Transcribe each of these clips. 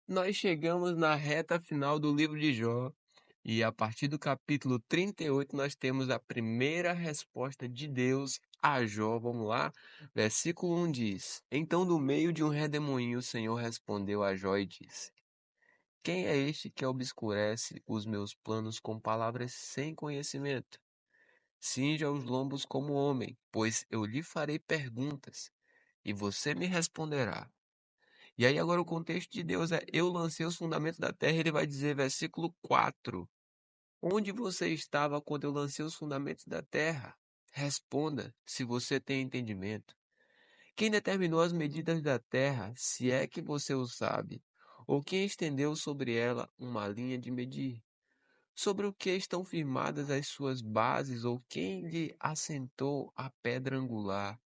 Nós chegamos na reta final do livro de Jó e a partir do capítulo 38 nós temos a primeira resposta de Deus a Jó. Vamos lá? Versículo 1 diz: Então, do meio de um redemoinho, o Senhor respondeu a Jó e disse: Quem é este que obscurece os meus planos com palavras sem conhecimento? Cinja os lombos como homem, pois eu lhe farei perguntas e você me responderá. E aí agora o contexto de Deus é: eu lancei os fundamentos da terra. Ele vai dizer, versículo 4: Onde você estava quando eu lancei os fundamentos da terra? Responda, se você tem entendimento. Quem determinou as medidas da terra, se é que você o sabe? Ou quem estendeu sobre ela uma linha de medir? Sobre o que estão firmadas as suas bases, ou quem lhe assentou a pedra angular?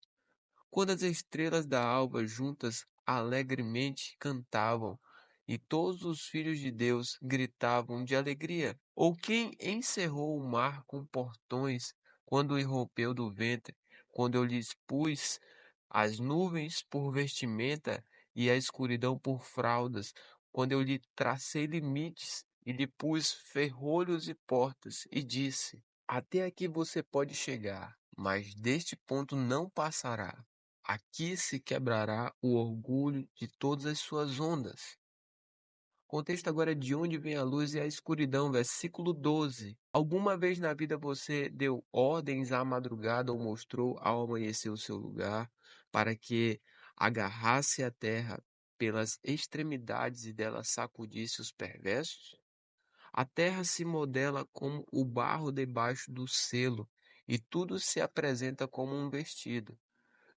Quando as estrelas da alva juntas alegremente cantavam, e todos os filhos de Deus gritavam de alegria? Ou quem encerrou o mar com portões, quando o irrompeu do ventre, quando eu lhes pus as nuvens por vestimenta e a escuridão por fraldas, quando eu lhe tracei limites e lhe pus ferrolhos e portas, e disse: Até aqui você pode chegar, mas deste ponto não passará. Aqui se quebrará o orgulho de todas as suas ondas. O contexto agora é de onde vem a luz e a escuridão, versículo 12. Alguma vez na vida você deu ordens à madrugada ou mostrou ao amanhecer o seu lugar para que agarrasse a terra pelas extremidades e dela sacudisse os perversos? A terra se modela como o barro debaixo do selo e tudo se apresenta como um vestido.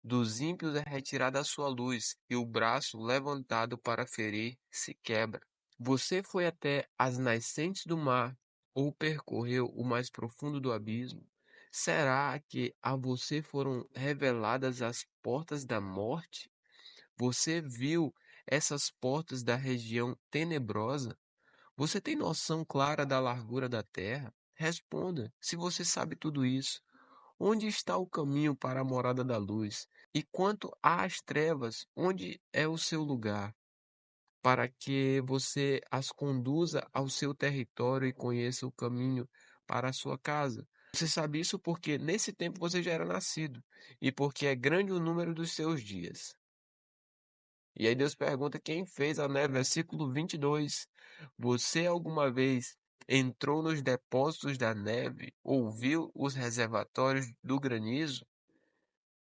Dos ímpios é retirada a sua luz, e o braço levantado para ferir se quebra. Você foi até as nascentes do mar, ou percorreu o mais profundo do abismo? Será que a você foram reveladas as portas da morte? Você viu essas portas da região tenebrosa? Você tem noção clara da largura da terra? Responda, se você sabe tudo isso. Onde está o caminho para a morada da luz? E quanto às trevas, onde é o seu lugar? Para que você as conduza ao seu território e conheça o caminho para a sua casa. Você sabe isso porque nesse tempo você já era nascido, e porque é grande o número dos seus dias. E aí Deus pergunta quem fez a neve, versículo 22. Você alguma vez entrou nos depósitos da neve, ouviu os reservatórios do granizo?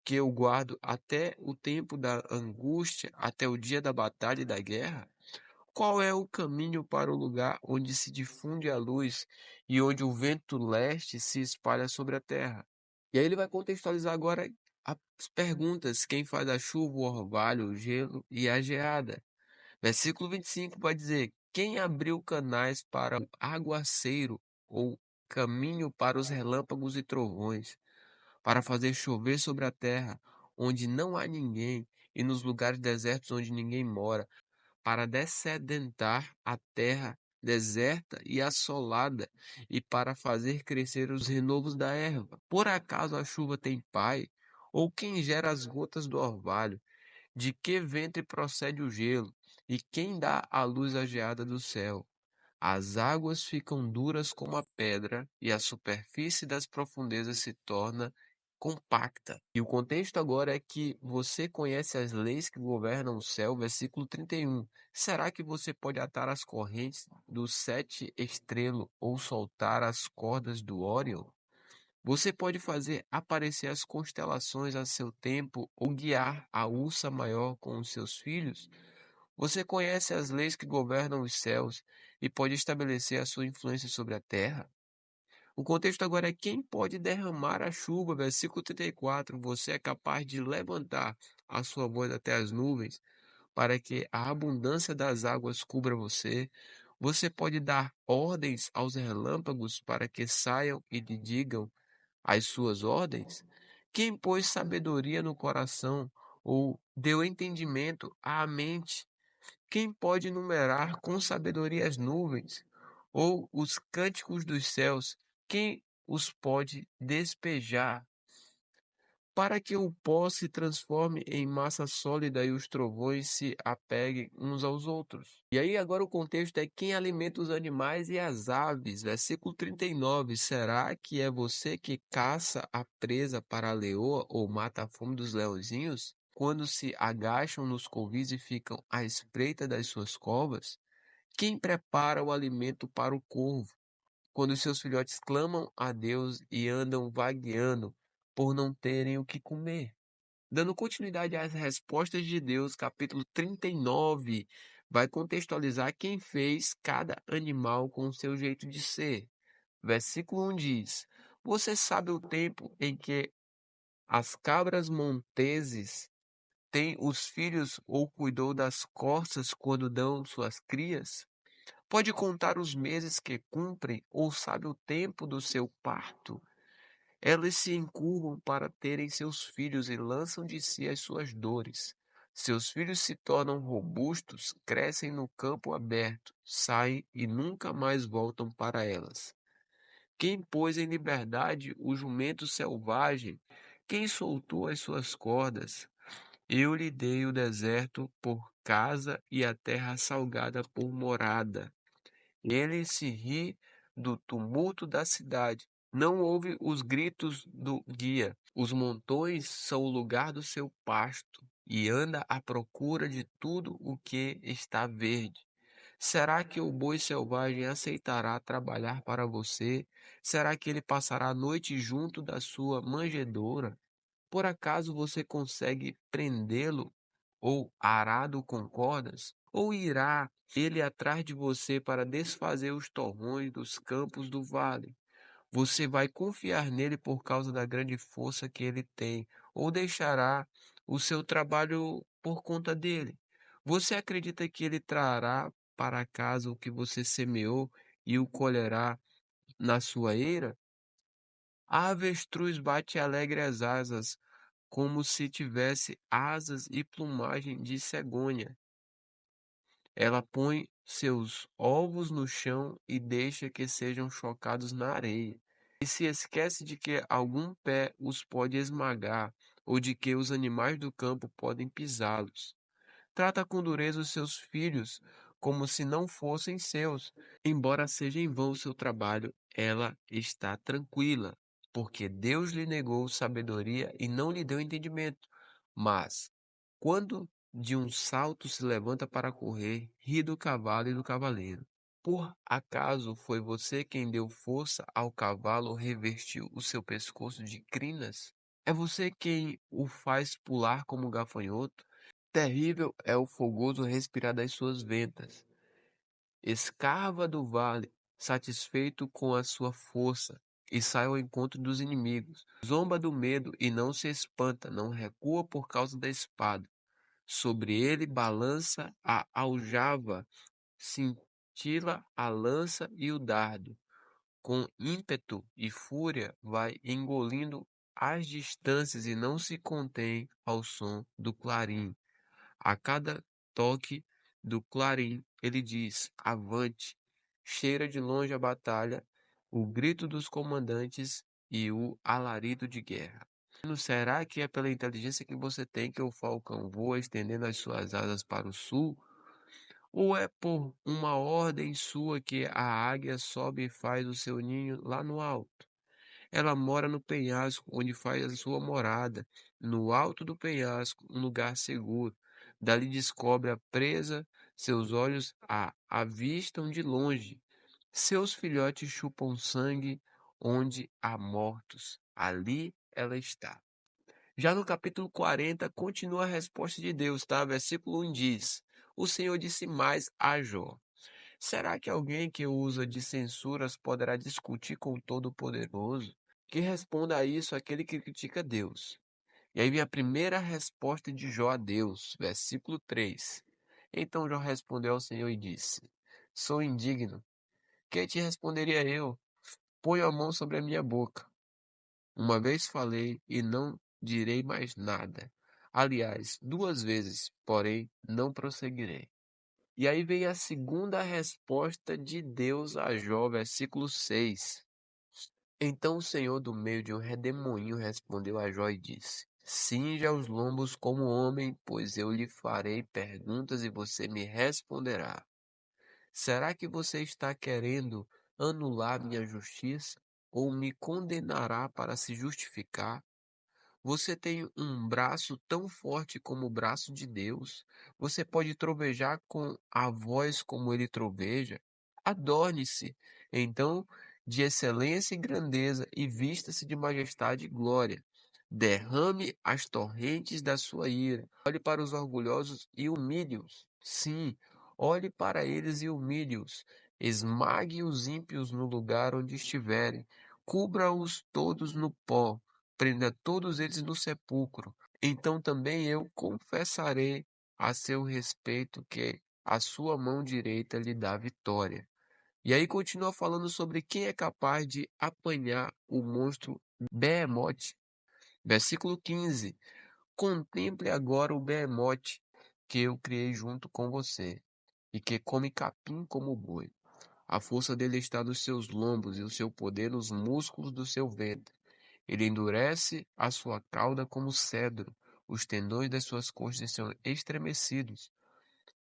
Que eu guardo até o tempo da angústia, até o dia da batalha e da guerra? Qual é o caminho para o lugar onde se difunde a luz e onde o vento leste se espalha sobre a terra? E aí ele vai contextualizar agora as perguntas: quem faz a chuva, o orvalho, o gelo e a geada? Versículo 25 vai dizer: quem abriu canais para o aguaceiro ou caminho para os relâmpagos e trovões? Para fazer chover sobre a terra, onde não há ninguém, e nos lugares desertos onde ninguém mora, para dessedentar a terra deserta e assolada, e para fazer crescer os renovos da erva. Por acaso a chuva tem pai? Ou quem gera as gotas do orvalho? De que ventre procede o gelo? E quem dá a luz à geada do céu? As águas ficam duras como a pedra, e a superfície das profundezas se torna compacta. E o contexto agora é que você conhece as leis que governam o céu, versículo 31. Será que você pode atar as correntes do sete estrelo ou soltar as cordas do Órion? Você pode fazer aparecer as constelações a seu tempo ou guiar a ursa maior com os seus filhos? Você conhece as leis que governam os céus e pode estabelecer a sua influência sobre a terra? O contexto agora é quem pode derramar a chuva, versículo 34. Você é capaz de levantar a sua voz até as nuvens para que a abundância das águas cubra você. Você pode dar ordens aos relâmpagos para que saiam e lhe digam as suas ordens? Quem pôs sabedoria no coração ou deu entendimento à mente? Quem pode numerar com sabedoria as nuvens, ou os cânticos dos céus? Quem os pode despejar? para que o pó se transforme em massa sólida e os trovões se apeguem uns aos outros. E aí agora o contexto é quem alimenta os animais e as aves. Versículo 39. Será que é você que caça a presa para a leoa ou mata a fome dos leõezinhos? Quando se agacham nos covis e ficam à espreita das suas covas? Quem prepara o alimento para o corvo? Quando seus filhotes clamam a Deus e andam vagueando por não terem o que comer. Dando continuidade às respostas de Deus, capítulo 39 vai contextualizar quem fez cada animal com o seu jeito de ser. Versículo 1 diz: Você sabe o tempo em que as cabras monteses têm os filhos ou cuidou das corças quando dão suas crias? Pode contar os meses que cumprem ou sabe o tempo do seu parto? Elas se encurvam para terem seus filhos e lançam de si as suas dores. Seus filhos se tornam robustos, crescem no campo aberto, saem e nunca mais voltam para elas. Quem pôs em liberdade o jumento selvagem? Quem soltou as suas cordas? Eu lhe dei o deserto por casa e a terra salgada por morada. Ele se ri do tumulto da cidade. Não ouve os gritos do guia. Os montões são o lugar do seu pasto e anda à procura de tudo o que está verde. Será que o boi selvagem aceitará trabalhar para você? Será que ele passará a noite junto da sua manjedoura? Por acaso você consegue prendê-lo ou arado com cordas? Ou irá ele atrás de você para desfazer os torrões dos campos do vale? Você vai confiar nele por causa da grande força que ele tem, ou deixará o seu trabalho por conta dele? Você acredita que ele trará para casa o que você semeou e o colherá na sua eira? A avestruz bate alegre as asas, como se tivesse asas e plumagem de cegonha. Ela põe seus ovos no chão e deixa que sejam chocados na areia. E se esquece de que algum pé os pode esmagar, ou de que os animais do campo podem pisá-los. Trata com dureza os seus filhos, como se não fossem seus. Embora seja em vão o seu trabalho, ela está tranquila, porque Deus lhe negou sabedoria e não lhe deu entendimento. Mas, quando de um salto se levanta para correr, ri do cavalo e do cavaleiro. Por acaso foi você quem deu força ao cavalo ou revestiu o seu pescoço de crinas? É você quem o faz pular como gafanhoto? Terrível é o fogoso respirar das suas ventas. Escarva do vale, satisfeito com a sua força, e sai ao encontro dos inimigos. Zomba do medo e não se espanta, não recua por causa da espada. Sobre ele balança a aljava, cintila a lança e o dardo. Com ímpeto e fúria vai engolindo as distâncias e não se contém ao som do clarim. A cada toque do clarim, ele diz: Avante! Cheira de longe a batalha, o grito dos comandantes e o alarido de guerra. Será que é pela inteligência que você tem que o falcão voa estendendo as suas asas para o sul? Ou é por uma ordem sua que a águia sobe e faz o seu ninho lá no alto? Ela mora no penhasco, onde faz a sua morada, no alto do penhasco, um lugar seguro. Dali descobre a presa, seus olhos a avistam de longe. Seus filhotes chupam sangue onde há mortos. Ali ela está. Já no capítulo 40, continua a resposta de Deus, tá? Versículo 1 diz: O Senhor disse mais a Jó: Será que alguém que usa de censuras poderá discutir com o Todo-Poderoso? Que responda a isso aquele que critica Deus. E aí vem a primeira resposta de Jó a Deus, versículo 3. Então Jó respondeu ao Senhor e disse: Sou indigno. Que te responderia eu? Ponho a mão sobre a minha boca. Uma vez falei e não direi mais nada. Aliás, duas vezes, porém não prosseguirei. E aí vem a segunda resposta de Deus a Jó, versículo 6. Então o Senhor, do meio de um redemoinho, respondeu a Jó e disse: Cinja os lombos como homem, pois eu lhe farei perguntas e você me responderá. Será que você está querendo anular minha justiça ou me condenará para se justificar? Você tem um braço tão forte como o braço de Deus. Você pode trovejar com a voz como ele troveja. Adorne-se, então, de excelência e grandeza, e vista-se de majestade e glória. Derrame as torrentes da sua ira. Olhe para os orgulhosos e humilhe-os. Sim, olhe para eles e humilhe-os. Esmague os ímpios no lugar onde estiverem. Cubra-os todos no pó, prenda todos eles no sepulcro. Então também eu confessarei a seu respeito que a sua mão direita lhe dá vitória. E aí continua falando sobre quem é capaz de apanhar o monstro Behemoth. Versículo 15. Contemple agora o Behemoth que eu criei junto com você, e que come capim como boi. A força dele está nos seus lombos e o seu poder nos músculos do seu ventre. Ele endurece a sua cauda como cedro, os tendões das suas coxas são estremecidos,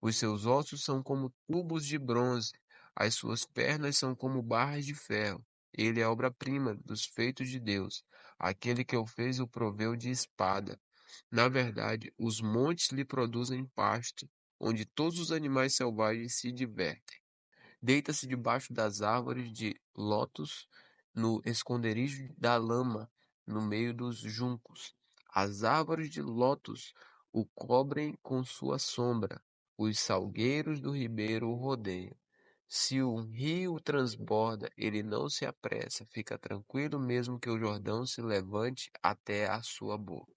os seus ossos são como tubos de bronze, as suas pernas são como barras de ferro. Ele é obra-prima dos feitos de Deus. Aquele que o fez o proveu de espada. Na verdade, os montes lhe produzem pasto, onde todos os animais selvagens se divertem. Deita-se debaixo das árvores de lótus, no esconderijo da lama, no meio dos juncos. As árvores de lótus o cobrem com sua sombra. Os salgueiros do ribeiro o rodeiam. Se um rio transborda, ele não se apressa, fica tranquilo mesmo que o Jordão se levante até a sua boca.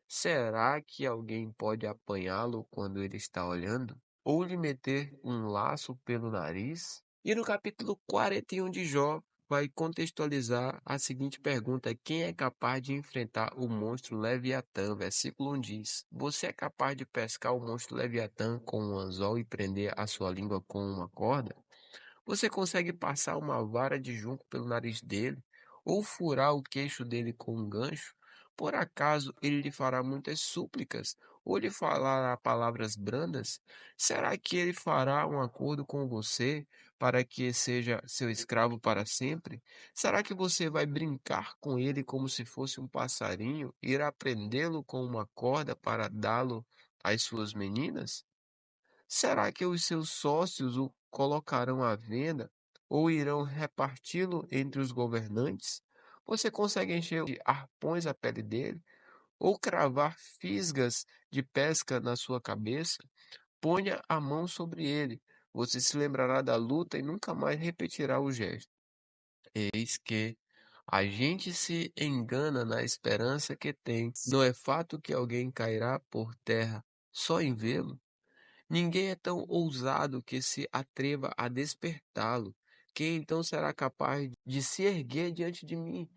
Será que alguém pode apanhá-lo quando ele está olhando? Ou lhe meter um laço pelo nariz? E no capítulo 41 de Jó, vai contextualizar a seguinte pergunta: quem é capaz de enfrentar o monstro Leviatã? Versículo 1 diz: Você é capaz de pescar o monstro Leviatã com um anzol e prender a sua língua com uma corda? Você consegue passar uma vara de junco pelo nariz dele, ou furar o queixo dele com um gancho? Por acaso ele lhe fará muitas súplicas, ou lhe falará palavras brandas? Será que ele fará um acordo com você para que seja seu escravo para sempre? Será que você vai brincar com ele como se fosse um passarinho, irá prendê-lo com uma corda para dá-lo às suas meninas? Será que os seus sócios o colocarão à venda ou irão reparti-lo entre os governantes? Você consegue encher de arpões a pele dele ou cravar fisgas de pesca na sua cabeça? Ponha a mão sobre ele. Você se lembrará da luta e nunca mais repetirá o gesto. Eis que a gente se engana na esperança que tem. Não é fato que alguém cairá por terra só em vê-lo? Ninguém é tão ousado que se atreva a despertá-lo. Quem então será capaz de se erguer diante de mim?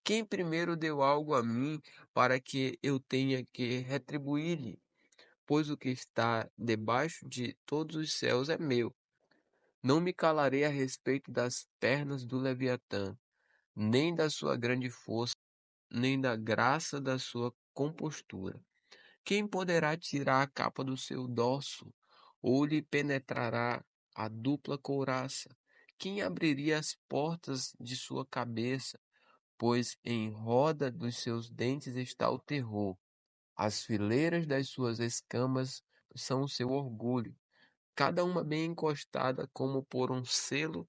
Quem primeiro deu algo a mim para que eu tenha que retribuir-lhe? Pois o que está debaixo de todos os céus é meu. Não me calarei a respeito das pernas do Leviatã, nem da sua grande força, nem da graça da sua compostura. Quem poderá tirar a capa do seu dorso, ou lhe penetrará a dupla couraça? Quem abriria as portas de sua cabeça? Pois em roda dos seus dentes está o terror. As fileiras das suas escamas são o seu orgulho, cada uma bem encostada como por um selo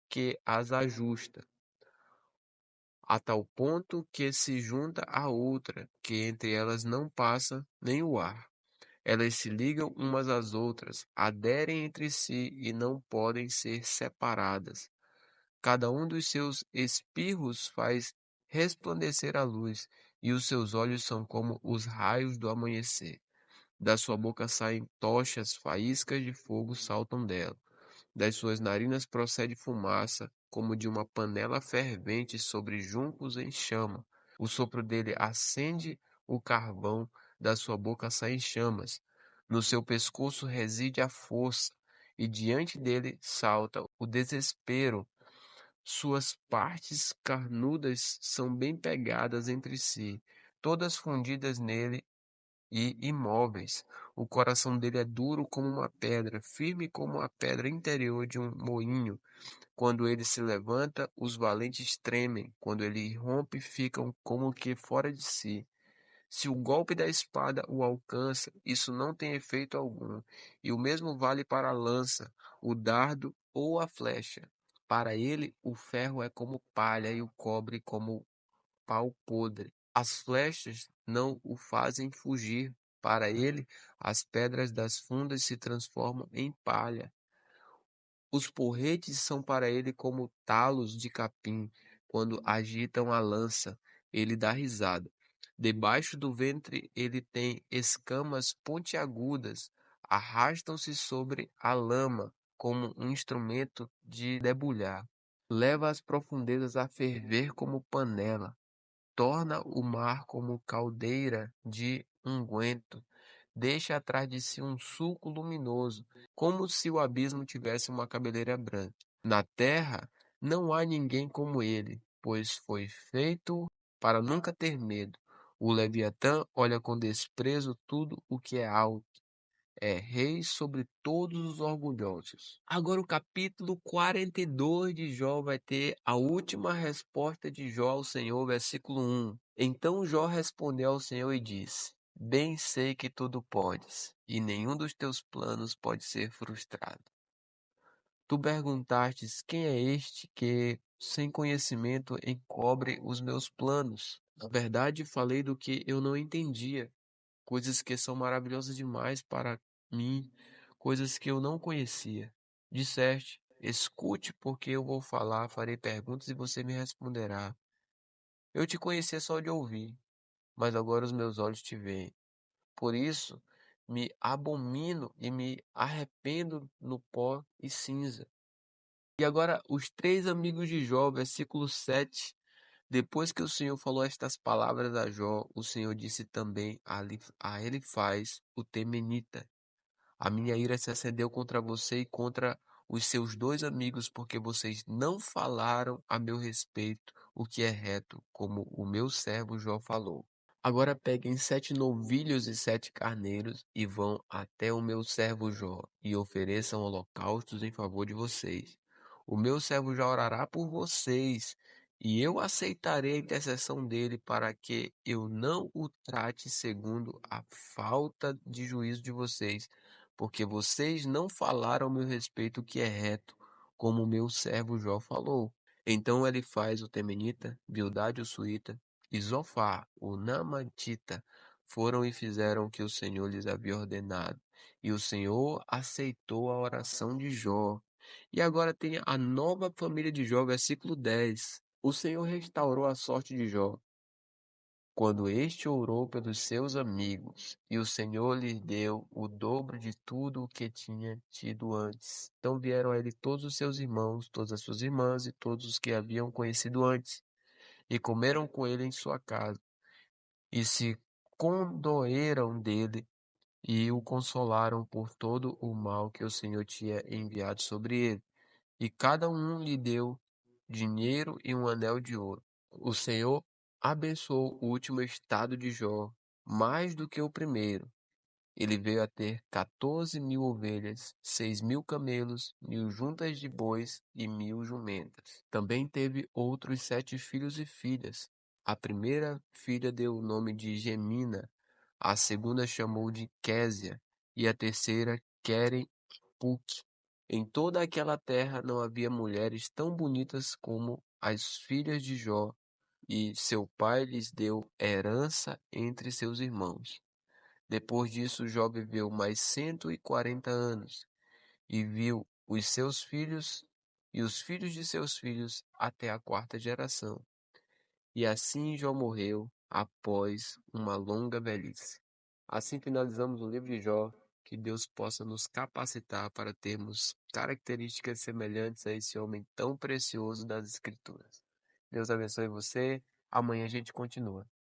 que as ajusta, a tal ponto que se junta à outra, que entre elas não passa nem o ar. Elas se ligam umas às outras, aderem entre si e não podem ser separadas. Cada um dos seus espirros faz resplandecer a luz, e os seus olhos são como os raios do amanhecer. Da sua boca saem tochas, faíscas de fogo saltam dela. Das suas narinas procede fumaça, como de uma panela fervente sobre juncos em chama. O sopro dele acende o carvão, da sua boca saem chamas. No seu pescoço reside a força, e diante dele salta o desespero. Suas partes carnudas são bem pegadas entre si, todas fundidas nele e imóveis. O coração dele é duro como uma pedra, firme como a pedra interior de um moinho. Quando ele se levanta, os valentes tremem. Quando ele rompe, ficam como que fora de si. Se o golpe da espada o alcança, isso não tem efeito algum. E o mesmo vale para a lança, o dardo ou a flecha. Para ele, o ferro é como palha e o cobre como pau podre. As flechas não o fazem fugir. Para ele, as pedras das fundas se transformam em palha. Os porretes são para ele como talos de capim. Quando agitam a lança, ele dá risada. Debaixo do ventre ele tem escamas pontiagudas, arrastam-se sobre a lama como um instrumento de debulhar. Leva as profundezas a ferver como panela, torna o mar como caldeira de unguento, deixa atrás de si um sulco luminoso, como se o abismo tivesse uma cabeleira branca. Na terra não há ninguém como ele, pois foi feito para nunca ter medo. O Leviatã olha com desprezo tudo o que é alto, é rei sobre todos os orgulhosos. Agora o capítulo 42 de Jó vai ter a última resposta de Jó ao Senhor, versículo 1. Então Jó respondeu ao Senhor e disse: Bem sei que tudo podes, e nenhum dos teus planos pode ser frustrado. Tu perguntastes: Quem é este que, sem conhecimento, encobre os meus planos? Na verdade, falei do que eu não entendia, coisas que são maravilhosas demais para mim, coisas que eu não conhecia. Disseste: Escute, porque eu vou falar, farei perguntas e você me responderá. Eu te conhecia só de ouvir, mas agora os meus olhos te veem. Por isso, me abomino e me arrependo no pó e cinza. E agora, os três amigos de Jó, versículo 7. Depois que o Senhor falou estas palavras a Jó, o Senhor disse também a Elifaz, o temenita: A minha ira se acendeu contra você e contra os seus dois amigos, porque vocês não falaram a meu respeito o que é reto, como o meu servo Jó falou. Agora peguem 7 novilhos e 7 carneiros e vão até o meu servo Jó e ofereçam holocaustos em favor de vocês. O meu servo já orará por vocês e eu aceitarei a intercessão dele para que eu não o trate segundo a falta de juízo de vocês, porque vocês não falaram ao meu respeito o que é reto, como o meu servo Jó falou. Então ele faz o temenita, Bildade o suíta, e Zofar, o Namatita, foram e fizeram o que o Senhor lhes havia ordenado. E o Senhor aceitou a oração de Jó. E agora tem a nova família de Jó, versículo 10. O Senhor restaurou a sorte de Jó, quando este orou pelos seus amigos, e o Senhor lhe deu o dobro de tudo o que tinha tido antes. Então vieram a ele todos os seus irmãos, todas as suas irmãs e todos os que haviam conhecido antes, e comeram com ele em sua casa, e se condoeram dele, e o consolaram por todo o mal que o Senhor tinha enviado sobre ele. E cada um lhe deu dinheiro e um anel de ouro. O Senhor abençoou o último estado de Jó mais do que o primeiro. Ele veio a ter 14.000 ovelhas, 6.000 camelos, 1.000 juntas de bois e 1.000 jumentas. Também teve outros 7 filhos e filhas. A primeira filha deu o nome de Gemina, a segunda chamou de Késia e a terceira Queren-Puque. Em toda aquela terra não havia mulheres tão bonitas como as filhas de Jó, e seu pai lhes deu herança entre seus irmãos. Depois disso, Jó viveu mais 140 anos e viu os seus filhos e os filhos de seus filhos até a quarta geração. E assim Jó morreu após uma longa velhice. Assim finalizamos o livro de Jó. Que Deus possa nos capacitar para termos características semelhantes a esse homem tão precioso das Escrituras. Deus abençoe você. Amanhã a gente continua.